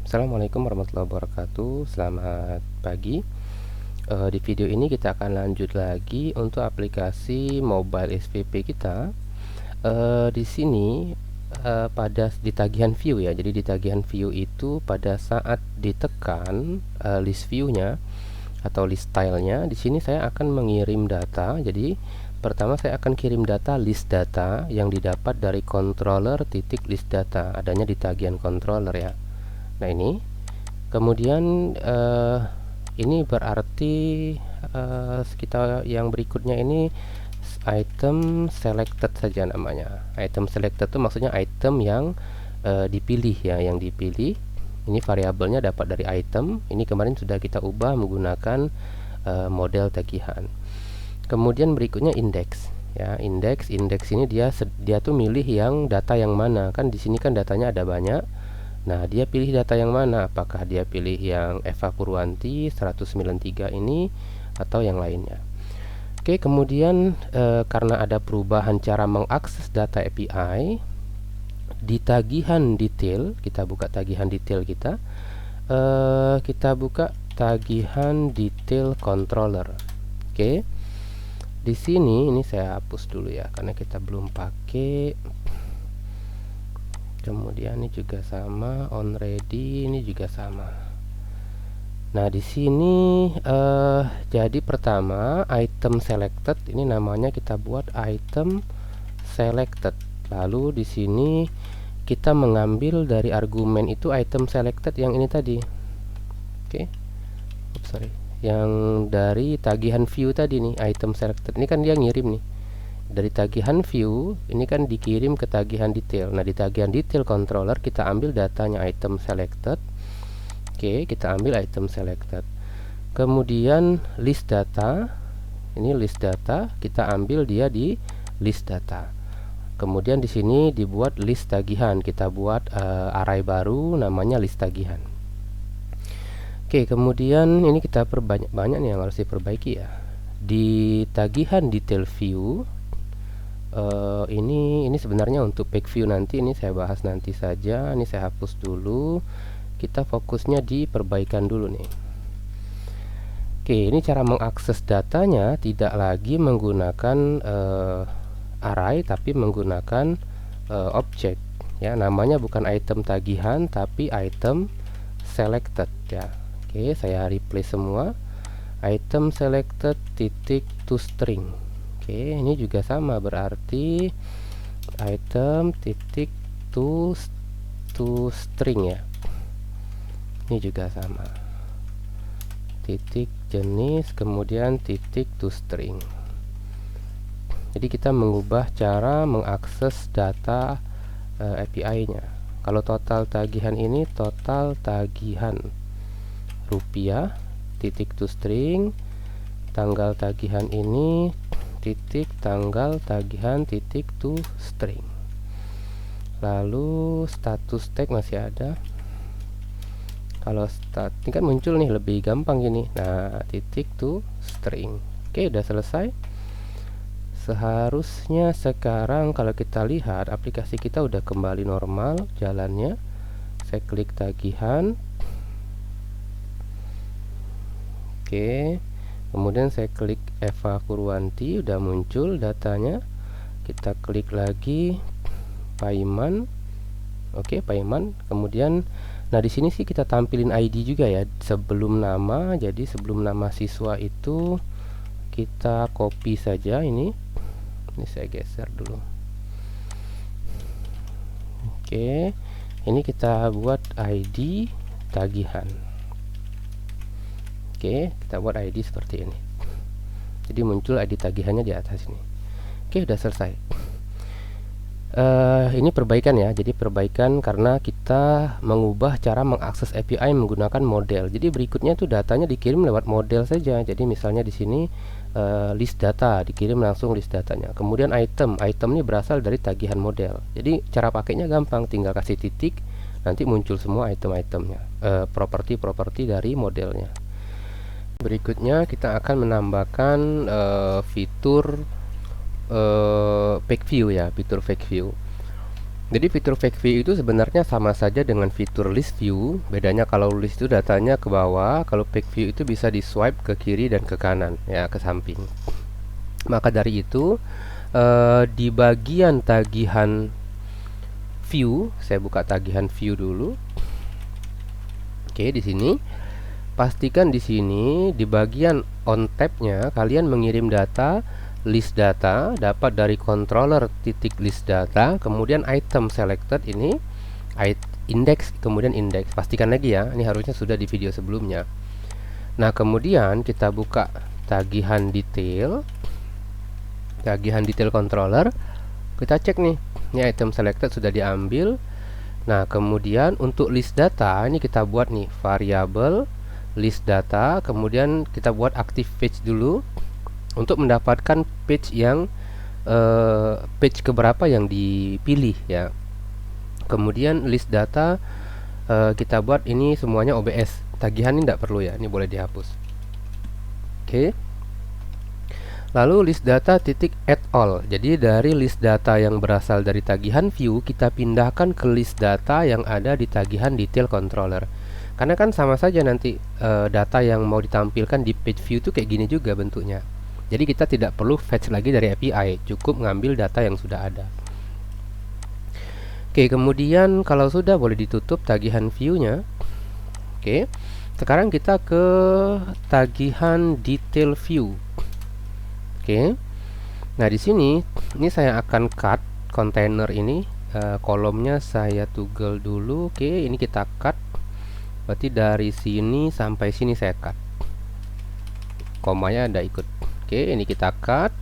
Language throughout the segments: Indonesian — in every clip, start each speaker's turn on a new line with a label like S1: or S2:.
S1: Assalamualaikum warahmatullahi wabarakatuh. Selamat pagi. Di video ini kita akan lanjut lagi untuk aplikasi mobile SPP kita. Di sini di tagihan view ya. Jadi di tagihan view itu pada saat ditekan list view-nya atau list style-nya, di sini saya akan mengirim data. Jadi pertama saya akan kirim data list data yang didapat dari controller titik list data, adanya di tagihan controller ya. Nah ini kemudian ini berarti kita yang berikutnya ini item selected saja namanya. Item selected itu maksudnya item yang dipilih ya, yang dipilih. Ini variabelnya dapat dari item. Ini kemarin sudah kita ubah menggunakan model tagihan. Kemudian berikutnya index ya. Index ini dia tuh milih yang data yang mana, kan di sini kan datanya ada banyak. Nah, dia pilih data yang mana? Apakah dia pilih yang Eva Purwanti 193 ini atau yang lainnya? Oke, kemudian karena ada perubahan cara mengakses data API di tagihan detail, kita buka tagihan detail kita. Kita buka tagihan detail controller. Oke. Di sini ini saya hapus dulu ya karena kita belum pakai. Kemudian ini juga sama, on ready ini juga sama. Nah, di sini jadi pertama item selected ini namanya kita buat item selected. Lalu di sini kita mengambil dari argumen itu item selected yang ini tadi. Oke. Sorry. Yang dari tagihan view tadi nih, item selected. Ini kan dia ngirim nih. Dari tagihan view ini kan dikirim ke tagihan detail. Nah, di tagihan detail controller kita ambil datanya item selected. Oke, kita ambil item selected. Kemudian list data. Ini list data, kita ambil dia di list data. Kemudian di sini dibuat list tagihan. Kita buat array baru namanya list tagihan. Oke, kemudian ini kita perbanyak-banyak nih yang harus diperbaiki ya. Di tagihan detail view ini sebenarnya untuk page view nanti, ini saya bahas nanti saja. Ini saya hapus dulu. Kita fokusnya di perbaikan dulu nih. Oke, ini cara mengakses datanya tidak lagi menggunakan array tapi menggunakan objek ya. Namanya bukan item tagihan tapi item selected ya. Oke, saya replace semua. Item selected titik to string. Oke, ini juga sama, berarti item titik to string ya. Ini juga sama, titik jenis kemudian titik to string. Jadi kita mengubah cara mengakses data API-nya. Kalau total tagihan ini total tagihan rupiah titik to string, tanggal tagihan ini titik tanggal tagihan titik to string. Lalu status tag masih ada. Kalau ini kan muncul nih lebih gampang gini. Nah, titik to string. Oke, udah selesai. Seharusnya sekarang kalau kita lihat aplikasi kita udah kembali normal jalannya. Saya klik tagihan. Oke. Kemudian saya klik Eva Purwanti, udah muncul datanya. Kita klik lagi Paiman. Oke, Paiman. Kemudian nah di sini sih kita tampilin ID juga ya sebelum nama. Jadi sebelum nama siswa itu kita copy saja ini. Ini saya geser dulu. Oke. Ini kita buat ID tagihan. Oke, kita buat ID seperti ini. Jadi muncul ID tagihannya di atas ini. Oke, udah selesai. Ini perbaikan ya. Jadi perbaikan karena kita mengubah cara mengakses API menggunakan model. Jadi berikutnya tuh datanya dikirim lewat model saja. Jadi misalnya di sini list data, dikirim langsung list datanya. Kemudian item ini berasal dari tagihan model. Jadi cara pakainya gampang, tinggal kasih titik, nanti muncul semua item-itemnya, properti dari modelnya. Berikutnya kita akan menambahkan fitur page view ya, fitur page view. Jadi fitur fake view itu sebenarnya sama saja dengan fitur list view. Bedanya kalau list itu datanya ke bawah, kalau fake view itu bisa di swipe ke kiri dan ke kanan, ya ke samping. Maka dari itu di bagian tagihan view, saya buka tagihan view dulu. Oke, di sini pastikan di sini di bagian on tab-nya kalian mengirim data list data dapat dari controller titik list data, kemudian item selected ini index, kemudian index. Pastikan lagi ya, ini harusnya sudah di video sebelumnya. Nah, kemudian kita buka tagihan detail controller, kita cek nih, ini item selected sudah diambil. Nah, kemudian untuk list data ini kita buat nih variabel list data, kemudian kita buat active page dulu untuk mendapatkan page yang page keberapa yang dipilih ya. Kemudian list data kita buat ini semuanya OBS, tagihan ini tidak perlu ya, ini boleh dihapus. Oke. Lalu list data titik add all. Jadi dari list data yang berasal dari tagihan view kita pindahkan ke list data yang ada di tagihan detail controller. Karena kan sama saja nanti data yang mau ditampilkan di page view itu kayak gini juga bentuknya. Jadi kita tidak perlu fetch lagi dari API, cukup ngambil data yang sudah ada. Oke, kemudian kalau sudah boleh ditutup tagihan view-nya. Oke. Sekarang kita ke tagihan detail view. Oke. Nah, di sini ini saya akan cut kontainer ini, kolomnya saya toggle dulu. Oke, ini kita cut. Berarti dari sini sampai sini saya cut. Komanya ada ikut. Oke, ini kita cut.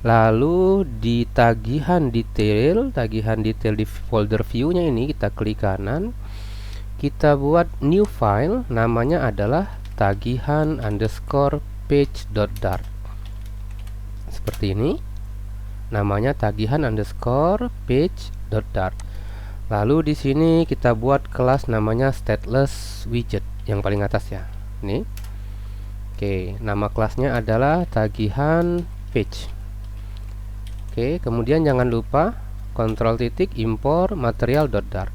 S1: Lalu di tagihan detail di folder view-nya ini kita klik kanan. Kita buat new file, namanya adalah tagihan underscore page.dart. Seperti ini, namanya tagihan underscore page.dart. Lalu di sini kita buat kelas namanya stateless widget yang paling atas ya. Ini. Oke, nama kelasnya adalah tagihan page. Oke, kemudian jangan lupa kontrol titik import material.dart.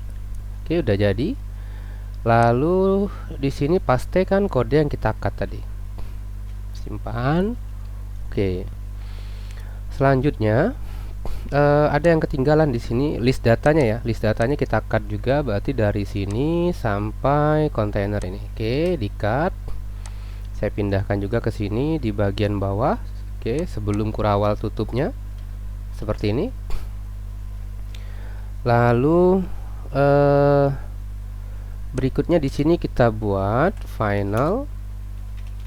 S1: Oke, udah jadi. Lalu di sini pastekan kode yang kita cut tadi. Simpan. Oke. Selanjutnya ada yang ketinggalan di sini list datanya ya. List datanya kita cut juga, berarti dari sini sampai kontainer ini. Oke, di cut. Saya pindahkan juga ke sini di bagian bawah. Oke, sebelum kurawal tutupnya seperti ini. Lalu berikutnya di sini kita buat final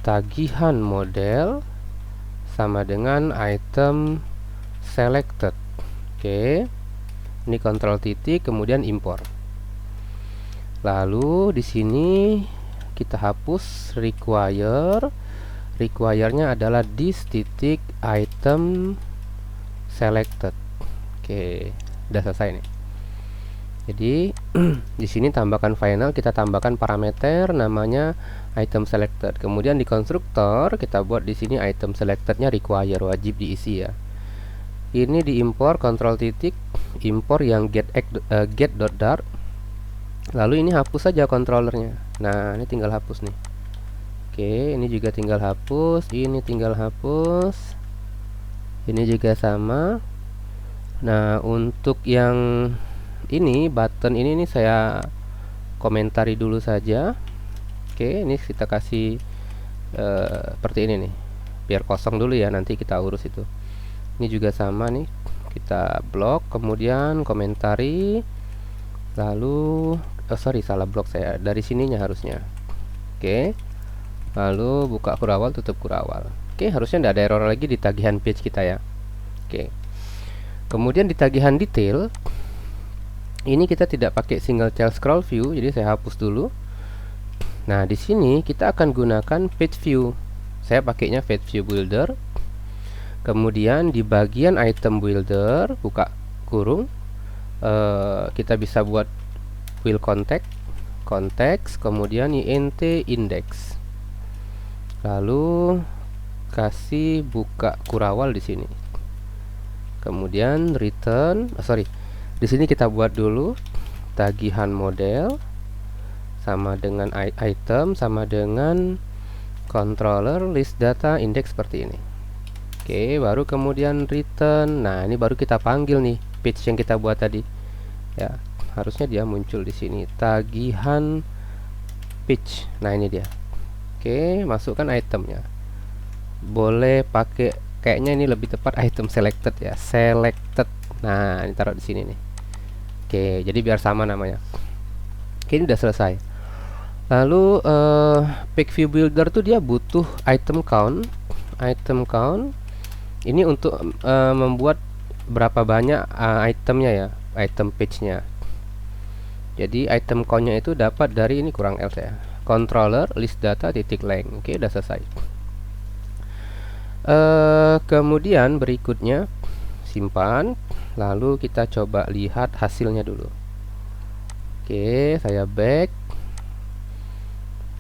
S1: tagihan model sama dengan item selected. Oke. Ini kontrol titik kemudian import. Lalu di sini kita hapus require. Require-nya adalah this titik item selected. Oke, udah selesai nih. Jadi di sini tambahkan final, kita tambahkan parameter namanya item selected. Kemudian di konstruktor kita buat di sini item selectednya require, wajib diisi ya. Ini diimpor kontrol titik impor yang get.dart. Lalu ini hapus saja controllernya. Nah, ini tinggal hapus nih. Oke, ini juga tinggal hapus, ini tinggal hapus. Ini juga sama. Nah, untuk yang ini button ini saya komentari dulu saja. Oke, ini kita kasih seperti ini nih, biar kosong dulu ya, nanti kita urus itu. Ini juga sama nih, kita blok kemudian komentari. Lalu salah blok saya, dari sininya harusnya. Oke, lalu buka kurawal, tutup kurawal. Oke, harusnya tidak ada error lagi di tagihan page kita ya. Oke, kemudian di tagihan detail ini kita tidak pakai single child scroll view, jadi saya hapus dulu. Nah, di sini kita akan gunakan page view. Saya pakainya page view builder. Kemudian di bagian item builder, buka kurung, kita bisa buat wheel konteks, kemudian int index. Lalu kasih buka kurawal di sini. Kemudian return, Di sini kita buat dulu tagihan model sama dengan item sama dengan controller list data index seperti ini. Oke, baru kemudian return. Nah, ini baru kita panggil nih page yang kita buat tadi. Ya, harusnya dia muncul di sini. Tagihan page. Nah, ini dia. Oke, masukkan itemnya. Boleh pakai, kayaknya ini lebih tepat item selected ya. Selected. Nah, ini taruh di sini nih. Oke, jadi biar sama namanya. Oke, ini udah selesai. Lalu page view builder tuh dia butuh item count. Item count ini untuk membuat berapa banyak itemnya ya, item page-nya. Jadi item count-nya itu dapat dari ini kurang else ya. Controller list data titik length. Oke, udah selesai. Kemudian berikutnya simpan. Lalu kita coba lihat hasilnya dulu. Oke, saya back.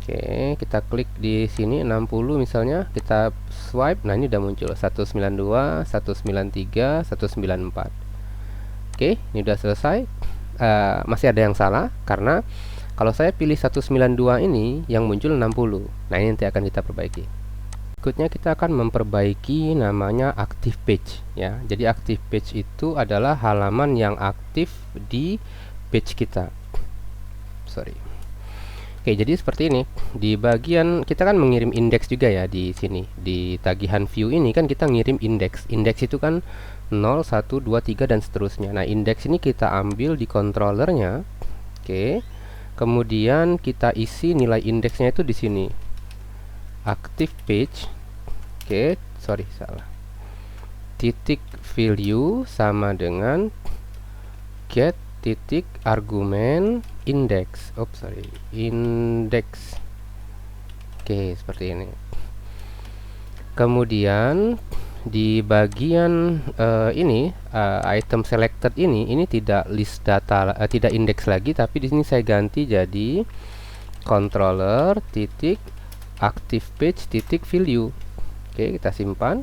S1: Oke, kita klik di sini 60 misalnya, kita swipe. Nah, ini udah muncul 192, 193, 194. Oke, ini udah selesai. Masih ada yang salah karena kalau saya pilih 192 ini yang muncul 60. Nah, ini nanti akan kita perbaiki. Berikutnya kita akan memperbaiki namanya active page ya. Jadi active page itu adalah halaman yang aktif di page kita. Oke, jadi seperti ini. Di bagian kita kan mengirim indeks juga ya di sini. Di tagihan view ini kan kita ngirim indeks. Indeks itu kan 0, 1, 2, 3 dan seterusnya. Nah, indeks ini kita ambil di controllernya. Oke. Kemudian kita isi nilai indeksnya itu di sini. Active page. Oke, sorry salah. Titik value sama dengan get titik argumen index. Index. Oke, seperti ini. Kemudian di bagian ini item selected ini tidak list data, tidak indeks lagi, tapi di sini saya ganti jadi controller titik active page titik value. Oke, kita simpan.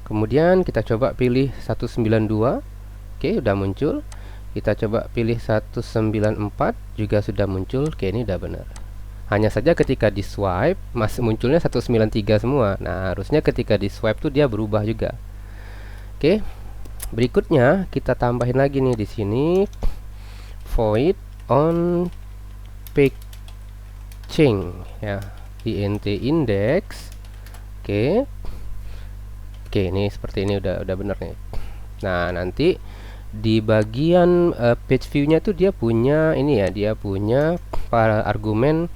S1: Kemudian kita coba pilih 192. Oke, udah muncul. Kita coba pilih 194 juga sudah muncul. Oke, ini udah benar. Hanya saja ketika di swipe masih munculnya 193 semua. Nah, harusnya ketika di swipe tuh dia berubah juga. Oke. Berikutnya kita tambahin lagi nih di sini void on paging ya. int index. Oke. Oke, ini seperti ini udah benar nih. Nah, nanti di bagian page view-nya tuh dia punya ini ya, dia punya para argumen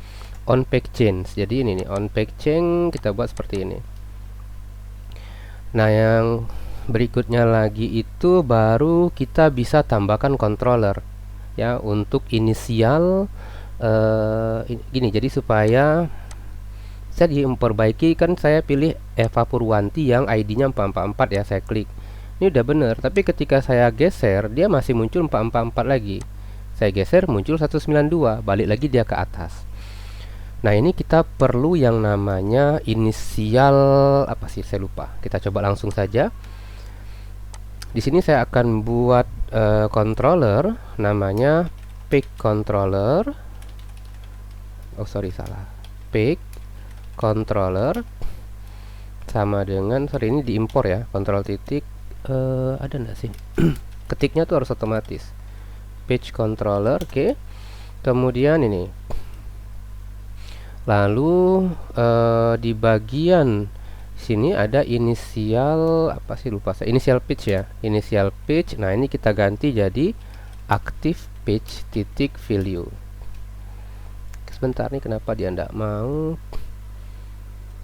S1: on page change. Jadi ini nih on page change kita buat seperti ini. Nah, yang berikutnya lagi itu baru kita bisa tambahkan controller ya untuk inisial gini. Jadi supaya saya memperbaiki kan saya pilih Eva Purwanti yang ID-nya 444 ya, saya klik. Ini udah bener, tapi ketika saya geser dia masih muncul 444 lagi. Saya geser muncul 192, balik lagi dia ke atas. Nah, ini kita perlu yang namanya inisial apa sih, saya lupa. Kita coba langsung saja. Di sini saya akan buat controller namanya pick controller. Oh, sorry salah. Pick controller sama dengan, sorry ini diimpor ya, control titik ada enggak sih? Ketiknya tuh harus otomatis. Page controller, oke. Kemudian ini. Lalu di bagian sini ada inisial apa sih, lupa saya. Inisial page ya. Inisial page. Nah, ini kita ganti jadi active page titik value. Sebentar nih, kenapa dia enggak mau?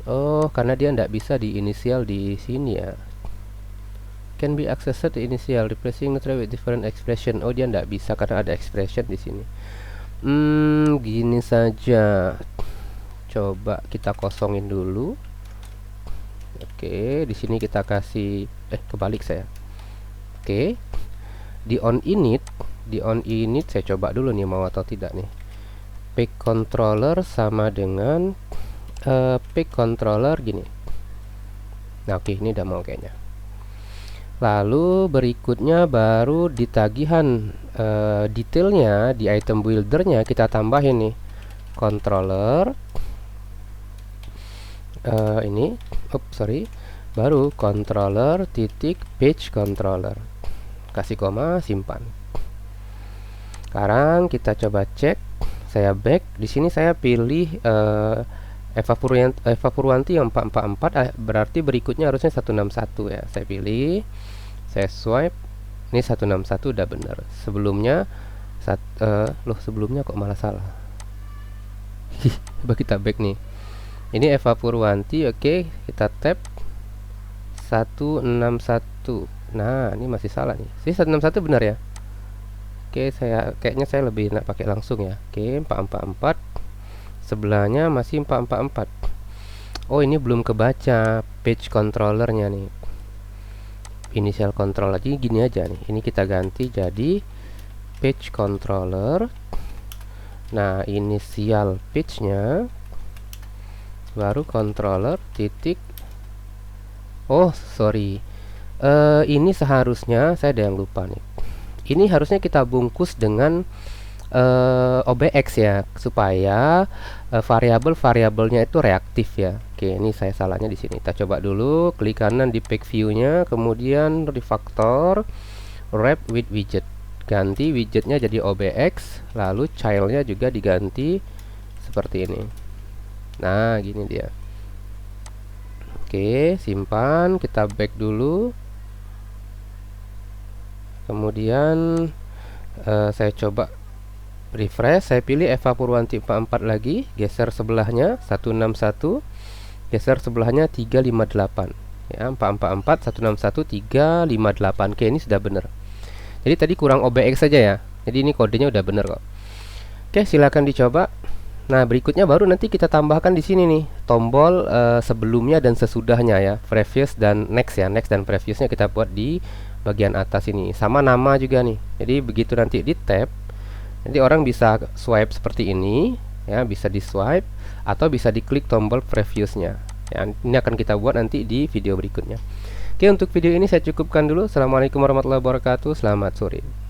S1: Oh, karena dia enggak bisa di inisial di sini ya. Can be accessed the initial replacing neutral with different expression. Oh, dia nggak bisa karena ada expression di sini. Gini saja. Coba kita kosongin dulu. Oke, di sini kita kasih kebalik saya. Oke. Di on init saya coba dulu nih mau atau tidak nih. Pick controller sama dengan pick controller gini. Nah, oke, ini udah mau kayaknya. Lalu berikutnya baru di tagihan detailnya di item buildernya kita tambahin nih controller ini, baru controller titik page controller, kasih koma, simpan. Sekarang kita coba cek. Saya back. Di sini saya pilih Eva Purwanti yang 444, berarti berikutnya harusnya 161 ya. Saya pilih, saya swipe. Ini 161 udah bener. Sebelumnya sebelumnya kok malah salah. Coba kita back nih. Ini Eva Purwanti, oke, kita tap 161. Nah, ini masih salah nih. Sih 161 benar ya? Oke, kayaknya saya lebih enak pakai langsung ya. Oke, 444. Sebelahnya masih 444. Oh, ini belum kebaca page controllernya nih. Initial control lagi gini aja nih. Ini kita ganti jadi page controller. Nah, inisial page-nya baru controller titik. Oh, sorry. Ini seharusnya saya ada yang lupa nih. Ini harusnya kita bungkus dengan OBX ya, supaya variabelnya itu reaktif ya. Oke, ini saya salahnya di sini. Kita coba dulu, klik kanan di pack view-nya, kemudian refactor, wrap with widget. Ganti widgetnya jadi OBX, lalu child-nya juga diganti seperti ini. Nah, gini dia. Oke, simpan, kita back dulu. Kemudian saya coba refresh, saya pilih Eva Purwanti 44 lagi, geser sebelahnya 161, geser sebelahnya 358 ya, 444 161 358. Oke, ini sudah benar. Jadi tadi kurang OBX saja ya. Jadi ini kodenya udah benar kok. Oke, silakan dicoba. Nah, berikutnya baru nanti kita tambahkan di sini nih tombol sebelumnya dan sesudahnya ya, previous dan next ya. Next dan previousnya kita buat di bagian atas ini. Sama nama juga nih. Jadi begitu nanti di tab, nanti orang bisa swipe seperti ini ya, bisa di swipe atau bisa diklik tombol previousnya ya. Ini akan kita buat nanti di video berikutnya. Oke, untuk video ini saya cukupkan dulu. Assalamualaikum warahmatullahi wabarakatuh. Selamat sore.